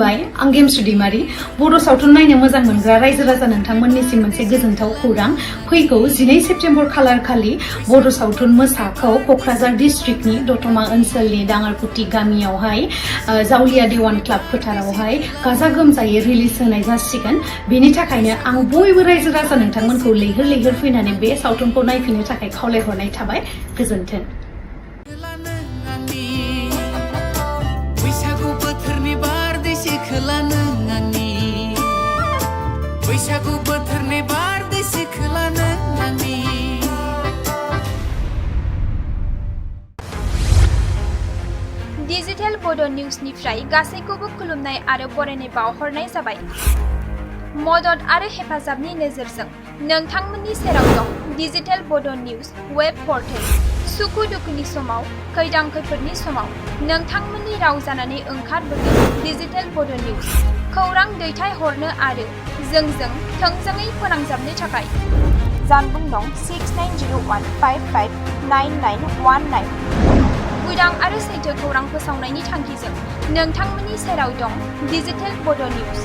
खुलुमबाय आं गेमस्रि दैमारि बड' सावथुन नायनो मोजां मोनग्रा रायजो राजा नोंथांमोननिसिम मोनसे गोजोनथाव खौरां फैगौ 12 सेप्तेम्बर खालार खालि बड' सावथुन मोसाखौ क'क्राझार डिस्ट्रिक्टनि दतमा ओनसोलनि दाङारकुटि गामियावहाय जावलिया देवान क्लाब फोथारावहाय गाजा गोमजायै रिलिज होनाय जासिगोन। बेनि थाखायनो आं बयबो रायजो राजा नोंथांमोनखौ लैहोर लैहोर फैनानै बे सावथुनखौ नायफैनो थाखाय खावलायहरनाय थाबाय। गोजोन्थों। बैसागु बोथोरनि बारदै सिखोला नों आंनि बैसागु बोथोरनि बारदै सिखोला नों आंनि डिजिटेल बड' निउसनिफ्राय गासैखौबो खुलुमनाय आरो बरायनाय बावहरनाय जाबाय। मदद आरो हेफाजाबनि नोजोरजों नोंथांमोननि सेराव दं डिजिटेल बड' निउस वेब पर्टेल। सुखु दुखुनि समाव खैदां खैफोदनि समाव नोंथांमोननि राव जानानै ओंखारबोगोन डिजिटेल बड' निउस। खौरां दैथायहरनो आरो जोंजों थोंजोङै फोनांजाबनो थाखाय जानबुं नं 6901559919। उदां आरो सैथो खौरां फोसावनायनि थांखिजों नोंथांमोननि सेराव दं डिजिटेल बड' निउस।